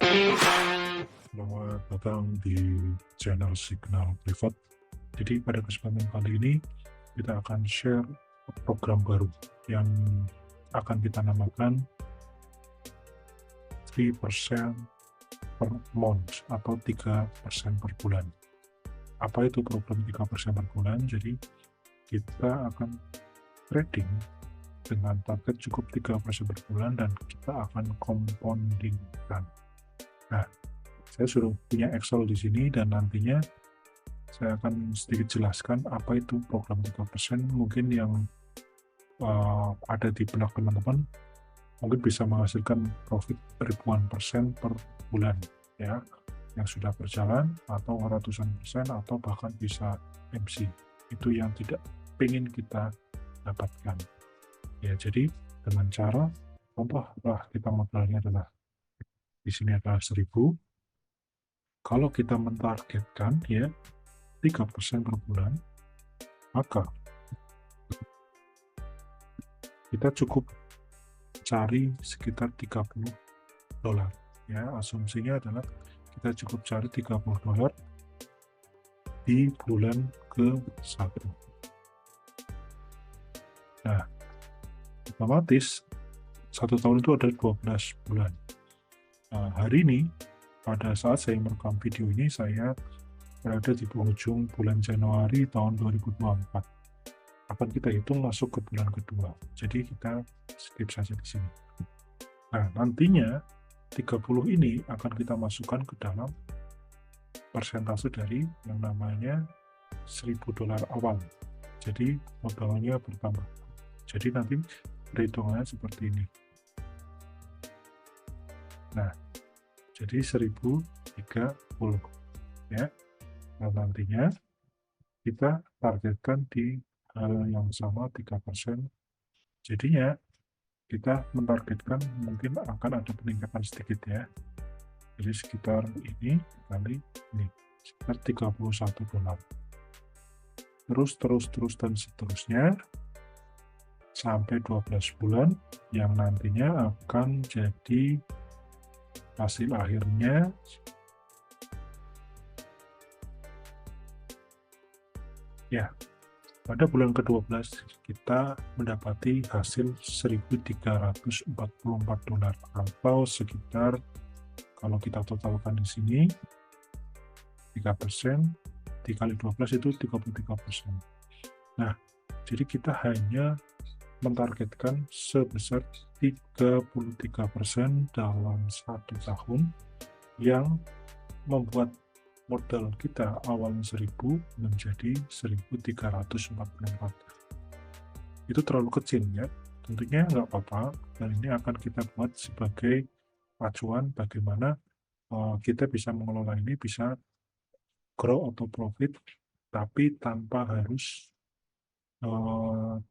Selamat datang di channel Signal Privat. Jadi pada kesempatan kali ini kita akan share program baru yang akan kita namakan 3% per month atau 3% per bulan. Apa itu program 3% per bulan? Jadi kita akan trading dengan target cukup 3% per bulan dan kita akan compoundingkan. Nah, saya sudah punya Excel di sini dan nantinya saya akan sedikit jelaskan apa itu program 3%. Mungkin yang ada di benak teman-teman mungkin bisa menghasilkan profit ribuan persen per bulan ya, yang sudah berjalan, atau ratusan persen, atau bahkan bisa MC. Itu yang tidak ingin kita dapatkan ya. Jadi dengan cara contoh kita modalnya adalah di sini adalah 1000. Kalau kita mentargetkan ya 3% per bulan, maka kita cukup cari sekitar 30 dolar ya. Asumsinya adalah kita cukup cari 30 dolar di bulan ke-1. Nah, otomatis 1 tahun itu ada 12 bulan. Nah, hari ini pada saat saya merekam video ini, saya berada di penghujung bulan Januari tahun 2024. Akan kita hitung masuk ke bulan kedua. Jadi kita skip saja di sini. Nah, nantinya 30 ini akan kita masukkan ke dalam persentase dari yang namanya 1000 dolar awal. Jadi modalnya bertambah. Jadi nanti perhitungannya seperti ini. Nah, jadi 1030 ya. Nah, nantinya kita targetkan di hal yang sama 3%. Jadinya kita mentargetkan mungkin akan ada peningkatan sedikit ya. Jadi sekitar ini kali ini sekitar 31 dolar. Terus dan seterusnya sampai 12 bulan yang nantinya akan jadi hasil akhirnya ya. Pada bulan ke-12 kita mendapati hasil 1.344 dolar atau sekitar, kalau kita totalkan di sini 3% dikali 12 itu 33%. Nah, jadi kita hanya mentargetkan sebesar 33% dalam 1 tahun, yang membuat modal kita awalnya 1000 menjadi 1.344. Itu terlalu kecil ya, tentunya nggak apa-apa, dan ini akan kita buat sebagai acuan bagaimana kita bisa mengelola ini, bisa grow atau profit, tapi tanpa harus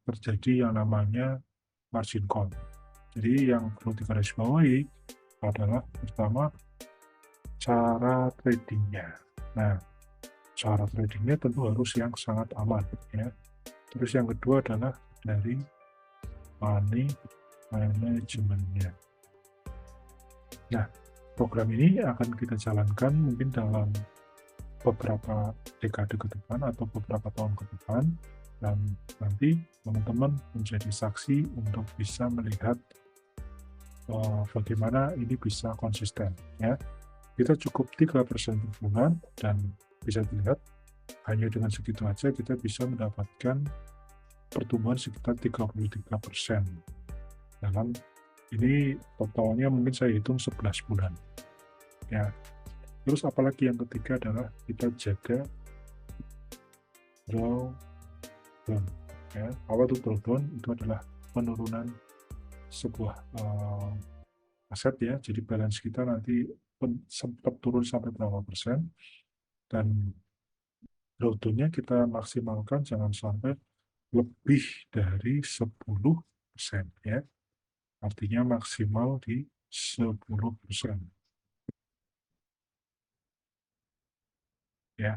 terjadi yang namanya margin call. Jadi yang perlu digarisbawahi adalah pertama cara tradingnya. Nah, cara tradingnya tentu harus yang sangat aman ya. Terus yang kedua adalah dari money managementnya. Nah, program ini akan kita jalankan mungkin dalam beberapa dekade ke depan atau beberapa tahun ke depan, dan nanti teman-teman menjadi saksi untuk bisa melihat bagaimana ini bisa konsisten ya. Kita cukup 3% per bulan, dan bisa dilihat hanya dengan segitu aja kita bisa mendapatkan pertumbuhan sekitar 33%. Dalam ini totalnya mungkin saya hitung 11 bulan ya. Terus apalagi yang ketiga adalah kita jaga drawdown ya. Apa itu drawdown? Itu adalah penurunan sebuah aset ya. Jadi balance kita nanti sempat turun sampai berapa persen, dan drawdown-nya kita maksimalkan jangan sampai lebih dari 10% ya. Artinya maksimal di 10% ya.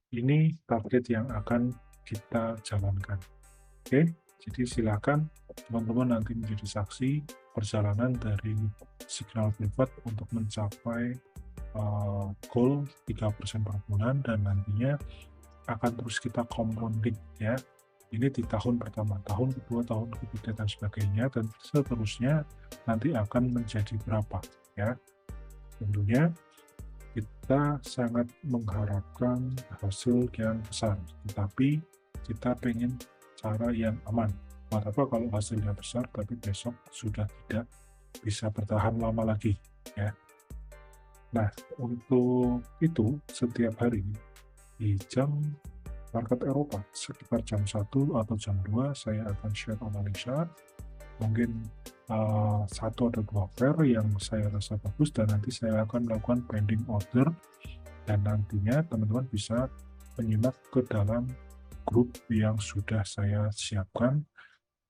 Ini target yang akan kita jalankan. Oke, Jadi silakan teman-teman nanti menjadi saksi perjalanan dari signal privat untuk mencapai goal 3% per bulan, dan nantinya akan terus kita compounding ya. Ini di tahun pertama, tahun kedua, tahun ketiga, dan sebagainya, dan seterusnya nanti akan menjadi berapa ya. Tentunya kita sangat mengharapkan hasil yang besar, tetapi kita pengen cara yang aman. Buat apa kalau hasilnya besar tapi besok sudah tidak bisa bertahan lama lagi ya. Nah, untuk itu setiap hari di jam market Eropa sekitar jam 1 atau jam 2 saya akan share analisa, mungkin satu atau dua pair yang saya rasa bagus, dan nanti saya akan melakukan pending order, dan nantinya teman-teman bisa menyimak ke dalam grup yang sudah saya siapkan.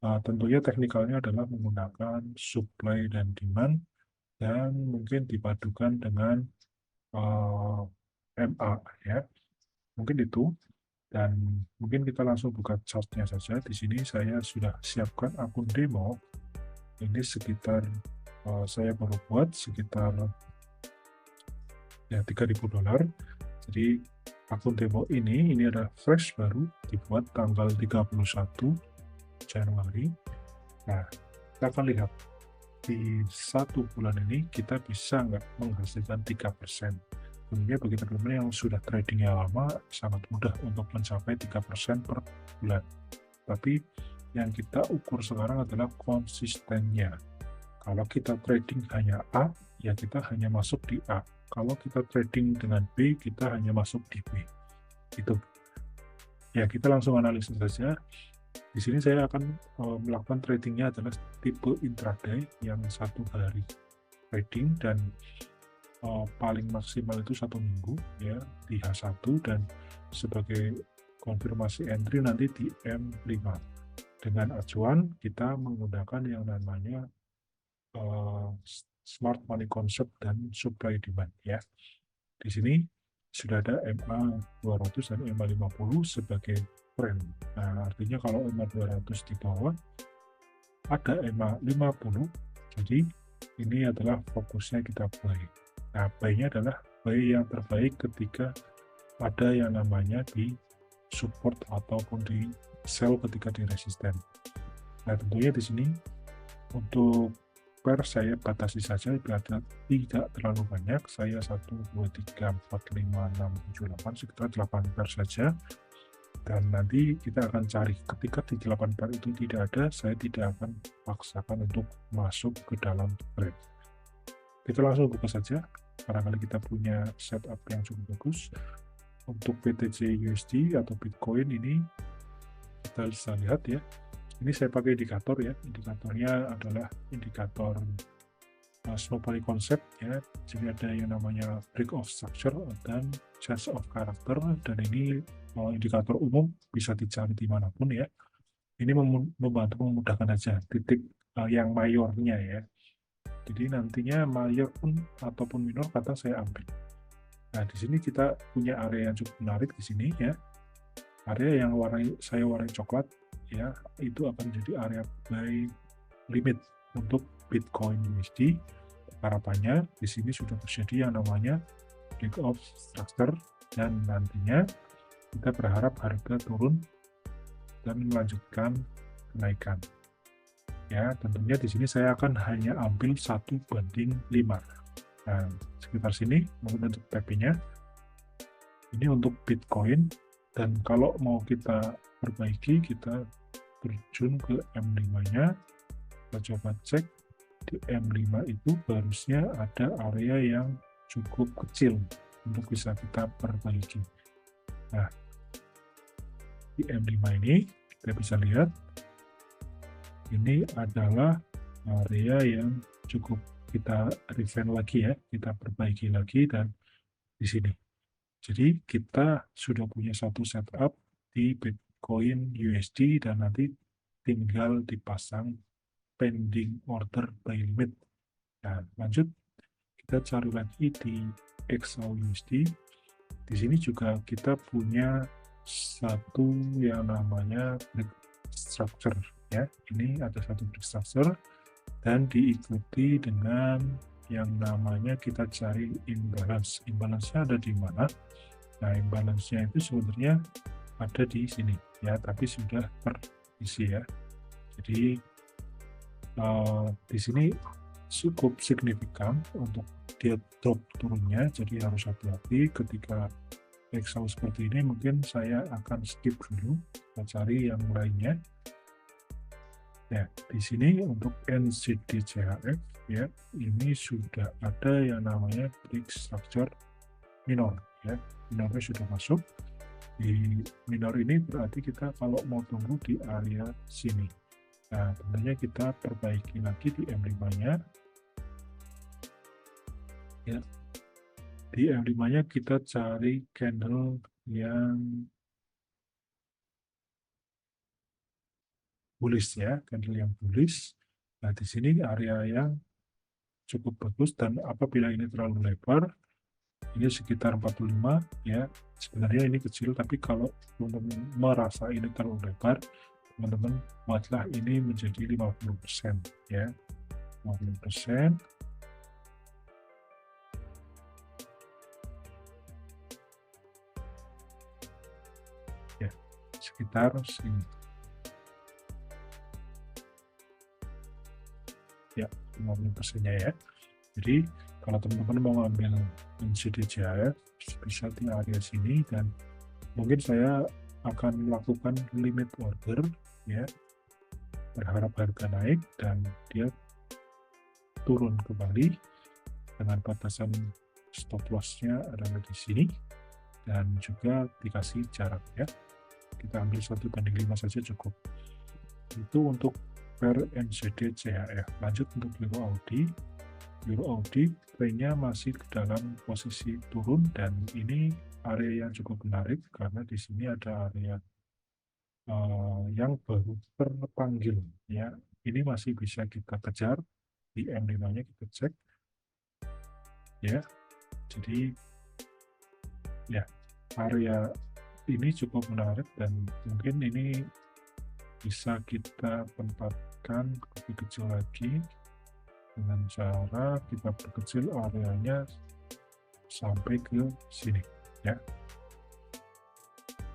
Tentunya teknikalnya adalah menggunakan supply dan demand, dan mungkin dipadukan dengan MA ya, mungkin itu. Dan mungkin kita langsung buka chartnya saja. Di sini saya sudah siapkan akun demo. Ini sekitar saya baru buat sekitar ya $3.000. Jadi akun demo ini adalah fresh, baru dibuat tanggal 31 Januari. Nah, kita akan lihat di 1 bulan ini kita bisa nggak menghasilkan 3%. Tentunya bagi teman-teman yang sudah tradingnya lama, sangat mudah untuk mencapai 3% per bulan. Tapi yang kita ukur sekarang adalah konsistennya. Kalau kita trading hanya A, ya kita hanya masuk di A. Kalau kita trading dengan B, kita hanya masuk di B. Itu. Ya, kita langsung analisis saja. Di sini saya akan melakukan tradingnya adalah tipe intraday yang 1 hari trading, dan paling maksimal itu 1 minggu ya di H1, dan sebagai konfirmasi entry nanti di M5. Dengan acuan kita menggunakan yang namanya smart money concept dan supply demand ya. Di sini sudah ada MA 200 dan MA 50 sebagai trend. Nah, artinya kalau MA 200 di bawah, ada MA 50, jadi ini adalah fokusnya kita buy. Nah, buy-nya adalah buy yang terbaik ketika ada yang namanya di support ataupun di sell ketika di resisten. Nah, tentunya di sini untuk pair saya batasi saja biar tidak terlalu banyak. Saya 1, 2, 3, 4, 5, 6, 7, 8, sekitar 8 pair saja. Dan nanti kita akan cari, ketika di 8 pair itu tidak ada, saya tidak akan paksakan untuk masuk ke dalam trade. Kita langsung buka saja, barangkali kita punya setup yang cukup bagus. Untuk BTC USD atau Bitcoin ini kita bisa lihat ya, ini saya pakai indikator ya, indikatornya adalah indikator Snowball Concept ya. Jadi ada yang namanya break of structure dan change of character, dan ini indikator umum bisa dicari dimanapun ya. Ini membantu memudahkan aja titik yang mayornya ya. Jadi nantinya mayor pun ataupun minor kadang saya ambil. Nah, di sini kita punya area yang cukup menarik di sini ya. Area yang saya warnai coklat ya, itu akan menjadi area buy limit untuk Bitcoin USD. Harapannya di sini sudah terjadi yang namanya break of structure, dan nantinya kita berharap harga turun dan melanjutkan kenaikan. Ya, tentunya di sini saya akan hanya ambil 1:5. Nah, sekitar sini mungkin untuk TP-nya. Ini untuk Bitcoin, dan kalau mau kita perbaiki, kita terjun ke M5-nya. Kita coba cek di M5 itu harusnya ada area yang cukup kecil untuk bisa kita perbaiki. Nah, di M5 ini kita bisa lihat ini adalah area yang cukup kita refine lagi ya, kita perbaiki lagi, dan di sini. Jadi kita sudah punya satu setup di Bitcoin USD, dan nanti tinggal dipasang pending order buy limit. Nah, lanjut kita cari lagi di XAUUSD. Di sini juga kita punya satu yang namanya break structure ya. Ini ada satu break structure dan diikuti dengan yang namanya kita cari imbalance. Imbalance-nya ada di mana? Nah, imbalance-nya itu sebenarnya ada di sini ya, tapi sudah terisi ya. Jadi di sini cukup signifikan untuk dia drop turunnya, jadi harus hati-hati ketika exhaust seperti ini. Mungkin saya akan skip dulu, kita cari yang lainnya. Ya, di sini untuk NZD CHF ya, ini sudah ada yang namanya break structure minor ya. Minornya sudah masuk. Di minor ini berarti kita kalau mau tunggu di area sini. Nah, tentunya kita perbaiki lagi di M5-nya. Ya. Di M5-nya kita cari candle yang bullish ya, candle yang bullish. Nah, di sini area yang cukup bagus, dan apabila ini terlalu lebar, ini sekitar 45 ya. Sebenarnya ini kecil, tapi kalau teman-teman merasa ini terlalu lebar, teman-teman buatlah ini menjadi 50% ya. 50%. Ya, sekitar sini. Ya, 50%-nya ya. Jadi kalau teman-teman mau ngambil NZD-CHF bisa di area sini, dan mungkin saya akan melakukan limit order ya, berharap harga naik dan dia turun kembali dengan batasan stop loss-nya ada di sini, dan juga dikasih jarak ya. Kita ambil 1:5 saja cukup. Itu untuk per NZD CHF. Lanjut untuk Euro Audi. Euro Audi trennya masih dalam posisi turun, dan ini area yang cukup menarik karena di sini ada area yang baru terpanggil ya. Ini masih bisa kita kejar di M5-nya, kita cek ya. Jadi ya, area ini cukup menarik, dan mungkin ini bisa kita tempatkan lebih kecil lagi dengan cara kita perkecil areanya sampai ke sini ya.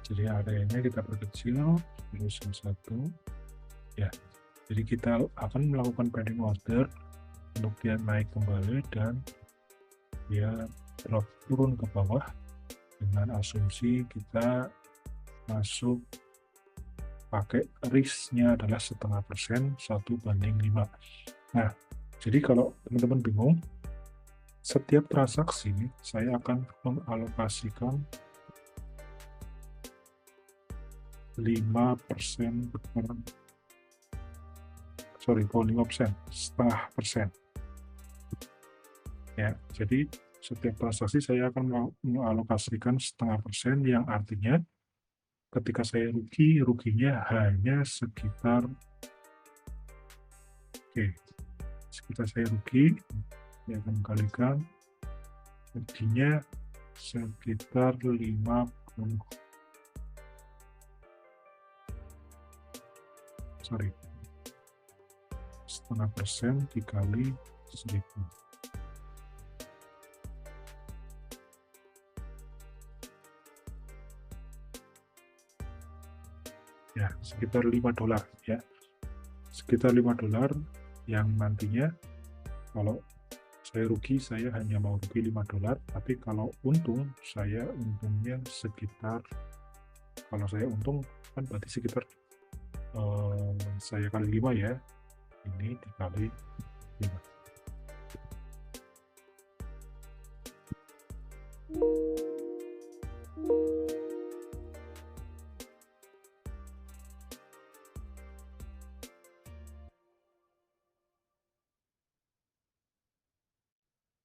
Jadi areanya kita perkecil terus satu ya. Jadi kita akan melakukan pending order untuk dia naik kembali dan dia drop turun ke bawah, dengan asumsi kita masuk pakai risk-nya adalah 0,5%, 1:5. Nah, jadi kalau teman-teman bingung, setiap transaksi saya akan mengalokasikan 5%, setengah persen ya. Jadi setiap transaksi saya akan mengalokasikan 0,5%, yang artinya ketika saya rugi, ruginya hanya sekitar saya rugi, saya akan kalikan ruginya sekitar 0,5% dikali 1000. Ya, sekitar $5 ya. Sekitar $5, yang nantinya kalau saya rugi, saya hanya mau rugi $5, tapi kalau untung, saya untungnya sekitar, kalau saya untung kan berarti sekitar saya kali 5 ya, ini dikali 5.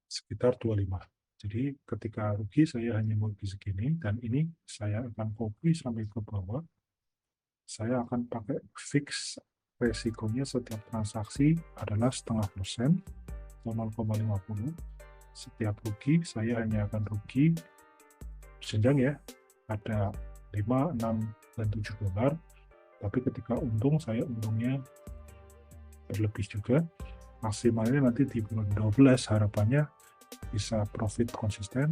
Sekitar 25. Jadi ketika rugi saya hanya mau rugi segini, dan ini saya akan copy sampai ke bawah. Saya akan pakai fix, resikonya setiap transaksi adalah 0,5% atau 0,50. Setiap rugi saya hanya akan rugi senjang ya, ada 5, 6, dan $7. Tapi ketika untung, saya untungnya berlebih juga. Maksimalnya nanti di bulan 12 harapannya bisa profit konsisten,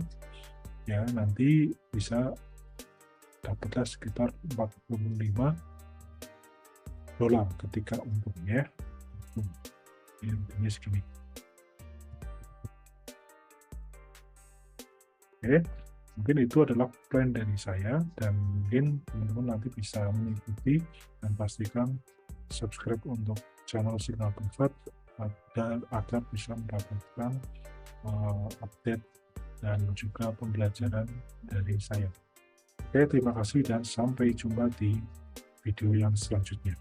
ya nanti bisa dapatlah sekitar $45 ketika untungnya. Untungnya segini. Oke, mungkin itu adalah plan dari saya, dan mungkin teman-teman nanti bisa mengikuti dan pastikan subscribe untuk channel Signal Privat agar bisa mendapatkan update dan juga pembelajaran dari saya. Oke, terima kasih dan sampai jumpa di video yang selanjutnya.